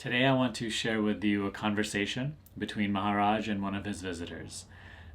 Today I want to share with you a conversation between Maharaj and one of his visitors.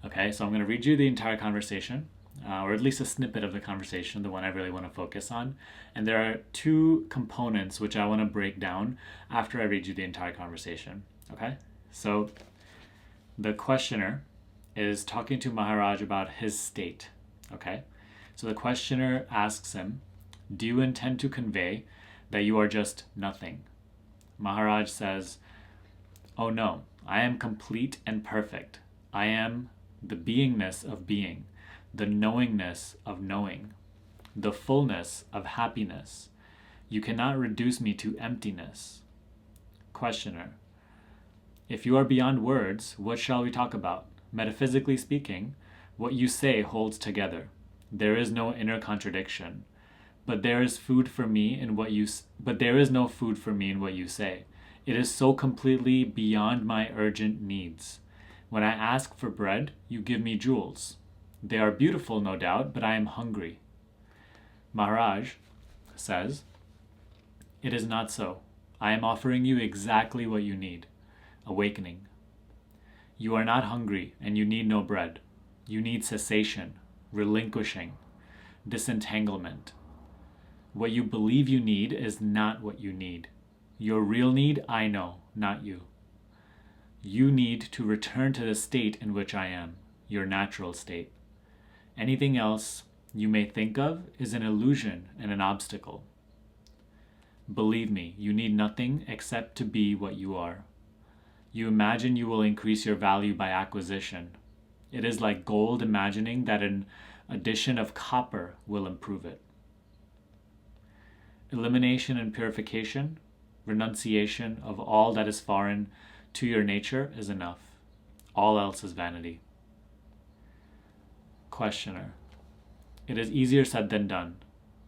Okay, so I'm going to read you the entire conversation, or at least a snippet of the conversation, the one I really want to focus on. And there are two components which I want to break down after I read you the entire conversation. Okay, so the questioner is talking to Maharaj about his state. Okay, so the questioner asks him, "Do you intend to convey that you are just nothing?" Maharaj says, "Oh no, I am complete and perfect. I am the beingness of being, the knowingness of knowing, the fullness of happiness. You cannot reduce me to emptiness." Questioner: "If you are beyond words, what shall we talk about? Metaphysically speaking, what you say holds together. There is no inner contradiction. But there is food for me in what you but there is no food for me in what you say. It is so completely beyond my urgent needs. When I ask for bread, you give me jewels. They are beautiful, no doubt, but I am hungry." Maharaj says, "It is not so. I am offering you exactly what you need, awakening. You are not hungry and you need no bread. You need cessation, relinquishing, disentanglement. What you believe you need is not what you need. Your real need, I know, not you. You need to return to the state in which I am, your natural state. Anything else you may think of is an illusion and an obstacle. Believe me, you need nothing except to be what you are. You imagine you will increase your value by acquisition. It is like gold imagining that an addition of copper will improve it. Elimination and purification, renunciation of all that is foreign to your nature is enough. All else is vanity." Questioner: "It is easier said than done.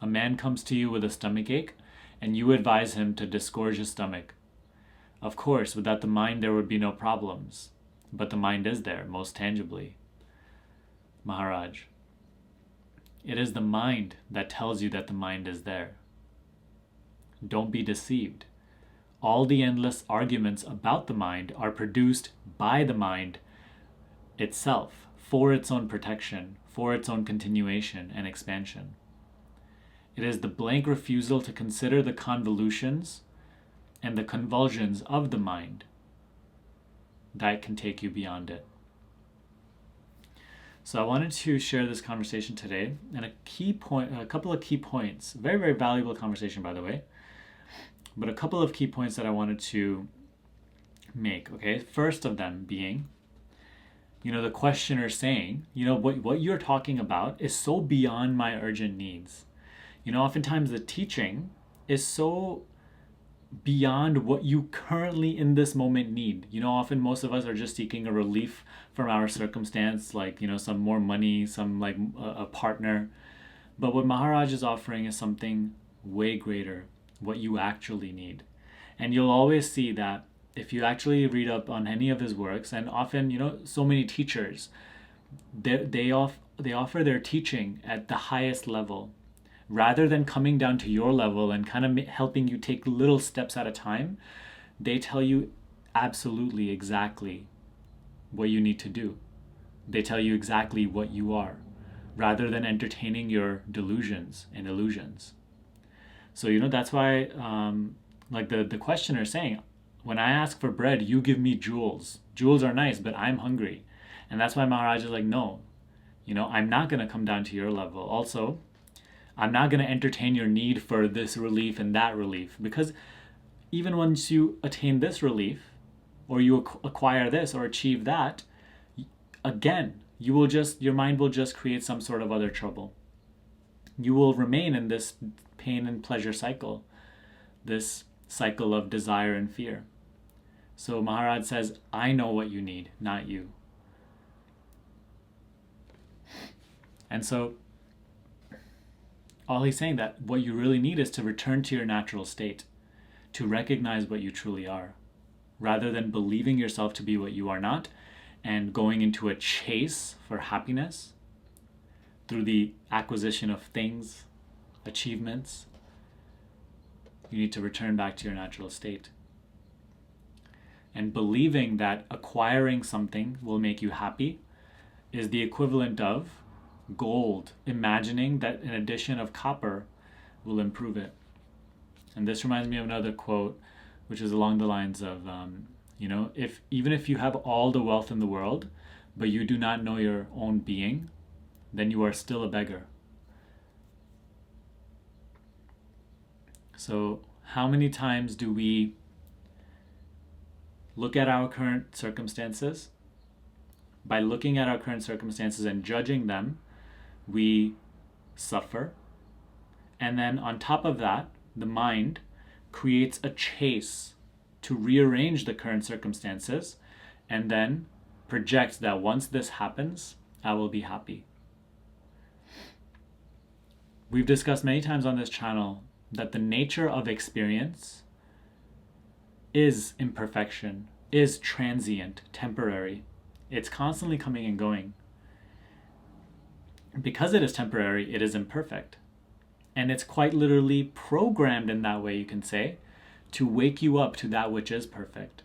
A man comes to you with a stomachache, and you advise him to disgorge his stomach. Of course, without the mind there would be no problems, but the mind is there, most tangibly." Maharaj: "It is the mind that tells you that the mind is there. Don't be deceived. All the endless arguments about the mind are produced by the mind itself, for its own protection, for its own continuation and expansion. It is the blank refusal to consider the convolutions and the convulsions of the mind that can take you beyond it." So I wanted to share this conversation today, and a couple of key points. Very, very valuable conversation, by the way. But a couple of key points that I wanted to make, okay? First of them being, the questioner saying, what you're talking about is so beyond my urgent needs. Oftentimes the teaching is so beyond what you currently in this moment need. Often most of us are just seeking a relief from our circumstance, like, some more money, some like a partner. But what Maharaj is offering is something way greater, what you actually need. And you'll always see that if you actually read up on any of his works, and often, so many teachers, they offer their teaching at the highest level. Rather than coming down to your level and kind of helping you take little steps at a time, they tell you absolutely exactly what you need to do. They tell you exactly what you are, rather than entertaining your delusions and illusions. So, that's why, like the questioner is saying, when I ask for bread, you give me jewels. Jewels are nice, but I'm hungry. And that's why Maharaj is like, no, I'm not going to come down to your level. Also, I'm not going to entertain your need for this relief and that relief, because even once you attain this relief, or you acquire this or achieve that, again, your mind will just create some sort of other trouble. You will remain in this pain and pleasure cycle, this cycle of desire and fear. So Maharaj says, I know what you need, not you. And so all he's saying that what you really need is to return to your natural state, to recognize what you truly are, rather than believing yourself to be what you are not and going into a chase for happiness through the acquisition of things, achievements. You need to return back to your natural state. And believing that acquiring something will make you happy is the equivalent of gold, imagining that an addition of copper will improve it. And this reminds me of another quote, which is along the lines of, if even if you have all the wealth in the world, but you do not know your own being, then you are still a beggar. So how many times do we look at our current circumstances? By looking at our current circumstances and judging them, we suffer. And then on top of that, the mind creates a chase to rearrange the current circumstances and then projects that once this happens, I will be happy. We've discussed many times on this channel that the nature of experience is imperfection, is transient, temporary. It's constantly coming and going. Because it is temporary, it is imperfect. And it's quite literally programmed in that way, you can say, to wake you up to that which is perfect.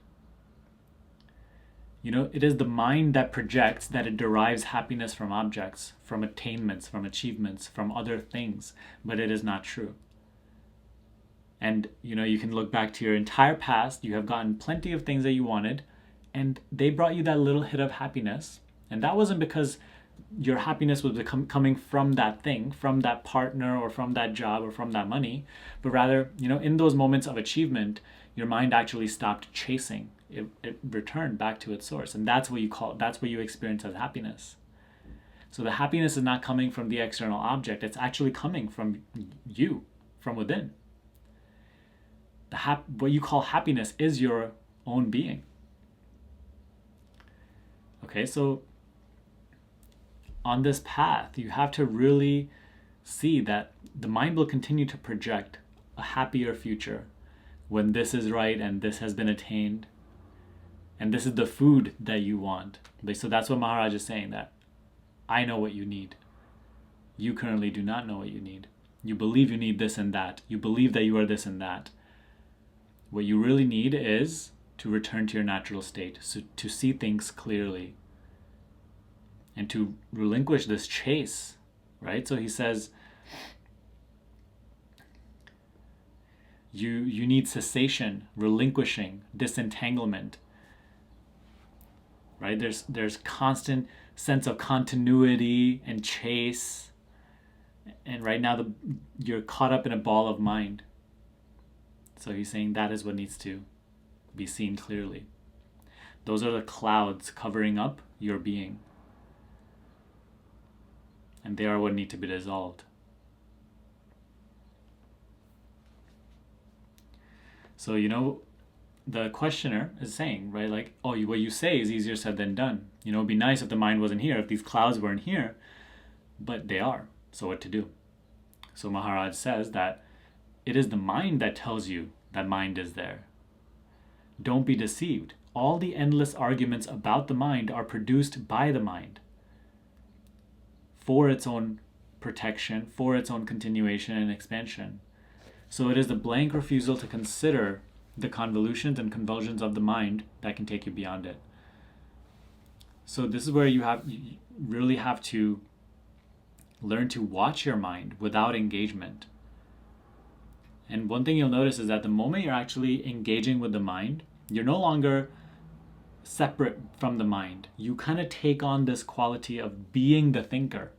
It is the mind that projects that it derives happiness from objects, from attainments, from achievements, from other things, but it is not true. And, you can look back to your entire past, you have gotten plenty of things that you wanted, and they brought you that little hit of happiness. And that wasn't because your happiness was coming from that thing, from that partner, or from that job, or from that money, but rather, in those moments of achievement, your mind actually stopped chasing. It returned back to its source, and that's what you experience as happiness. So the happiness is not coming from the external object; it's actually coming from you, from within. What you call happiness is your own being. Okay, so on this path, you have to really see that the mind will continue to project a happier future when this is right and this has been attained. And this is the food that you want. So that's what Maharaj is saying, that I know what you need. You currently do not know what you need. You believe you need this and that. You believe that you are this and that. What you really need is to return to your natural state, so to see things clearly and to relinquish this chase, right? So he says, you need cessation, relinquishing, disentanglement, right? There's constant sense of continuity and chase, and right now you're caught up in a ball of mind. So he's saying that is what needs to be seen clearly. Those are the clouds covering up your being. And they are what need to be dissolved. So, the questioner is saying, right, like, what you say is easier said than done. It'd be nice if the mind wasn't here, if these clouds weren't here, but they are. So what to do? So Maharaj says that it is the mind that tells you that mind is there. Don't be deceived. All the endless arguments about the mind are produced by the mind for its own protection, for its own continuation and expansion. So it is the blank refusal to consider the convolutions and convulsions of the mind that can take you beyond it. So this is where you really have to learn to watch your mind without engagement. And one thing you'll notice is that the moment you're actually engaging with the mind, you're no longer separate from the mind. You kind of take on this quality of being the thinker,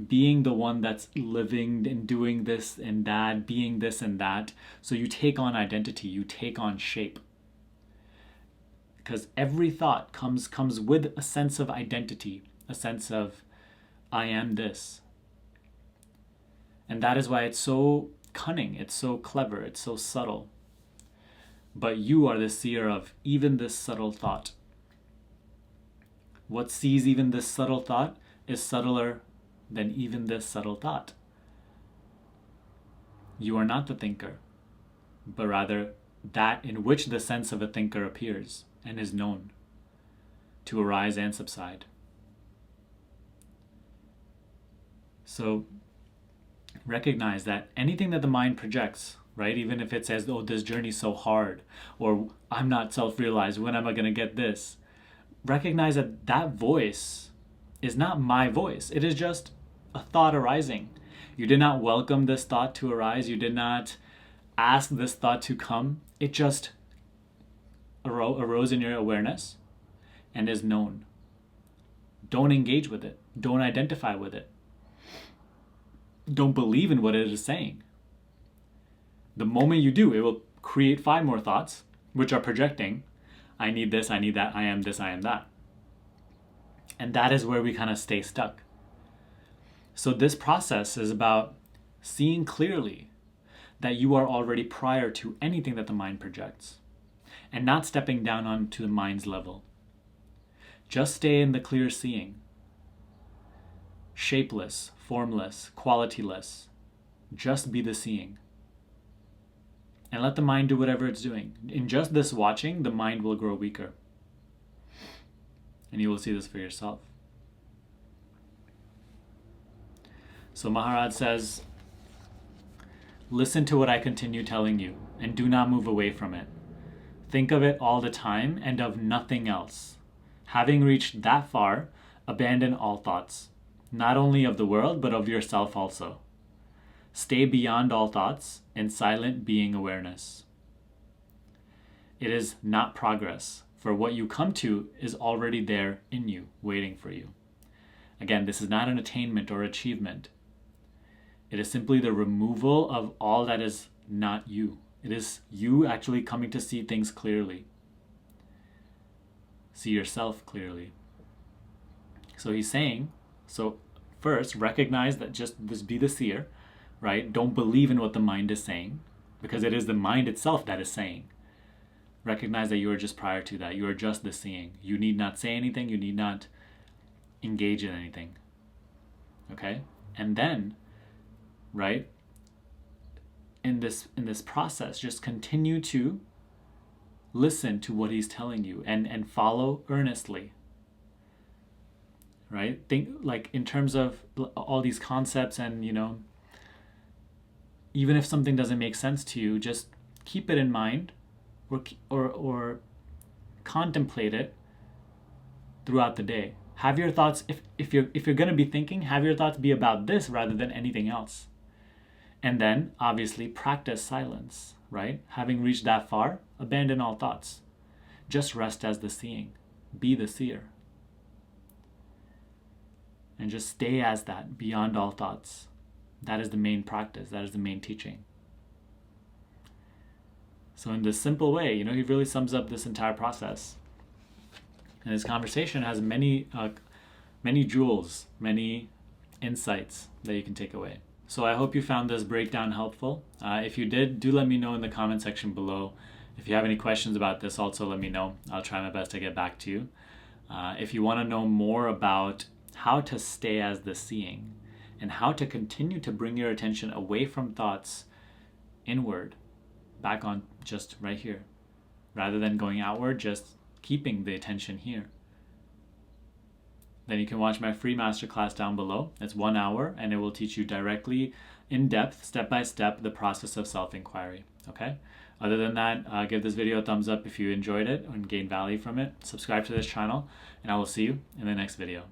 being the one that's living and doing this and that, being this and that. So you take on identity, you take on shape. Because every thought comes with a sense of identity, a sense of, I am this. And that is why it's so cunning, it's so clever, it's so subtle. But you are the seer of even this subtle thought. What sees even this subtle thought is subtler than even this subtle thought. You are not the thinker, but rather that in which the sense of a thinker appears and is known to arise and subside. So recognize that anything that the mind projects, right? Even if it says, oh, this journey's so hard, or I'm not self-realized, when am I going to get this? Recognize that that voice is not my voice. It is just a thought arising. You did not welcome this thought to arise. You did not ask this thought to come. It just arose in your awareness and is known. Don't engage with it. Don't identify with it. Don't believe in what it is saying. The moment you do, it will create 5 more thoughts, which are projecting, I need this, I need that, I am this, I am that. And that is where we kind of stay stuck. So this process is about seeing clearly that you are already prior to anything that the mind projects, and not stepping down onto the mind's level. Just stay in the clear seeing. Shapeless, formless, qualityless. Just be the seeing. And let the mind do whatever it's doing. In just this watching, the mind will grow weaker. And you will see this for yourself. So Maharaj says, listen to what I continue telling you, and do not move away from it. Think of it all the time and of nothing else. Having reached that far, abandon all thoughts, not only of the world, but of yourself also. Stay beyond all thoughts in silent being awareness. It is not progress, for what you come to is already there in you, waiting for you. Again, this is not an attainment or achievement. It is simply the removal of all that is not you. It is you actually coming to see things clearly. See yourself clearly. So he's saying, so first recognize that just be the seer, right? Don't believe in what the mind is saying, because it is the mind itself that is saying. Recognize that you are just prior to that. You are just the seeing. You need not say anything. You need not engage in anything. Okay? And then, right, in this process, just continue to listen to what he's telling you and follow earnestly. Right? Think like in terms of all these concepts, and even if something doesn't make sense to you, just keep it in mind, or contemplate it throughout the day. Have your thoughts, if you're going to be thinking, have your thoughts be about this rather than anything else. And then obviously practice silence, right? Having reached that far, abandon all thoughts. Just rest as the seeing. Be the seer. And just stay as that, beyond all thoughts. That is the main practice. That is the main teaching. So in this simple way, he really sums up this entire process. And this conversation has many jewels, many insights that you can take away. So I hope you found this breakdown helpful. If you did, do let me know in the comment section below. If you have any questions about this, also let me know. I'll try my best to get back to you. If you want to know more about how to stay as the seeing, and how to continue to bring your attention away from thoughts inward, back on just right here, rather than going outward, just keeping the attention here, then you can watch my free masterclass down below. It's 1 hour, and it will teach you directly, in depth, step by step, the process of self-inquiry. Okay? Other than that, give this video a thumbs up if you enjoyed it and gained value from it. Subscribe to this channel, and I will see you in the next video.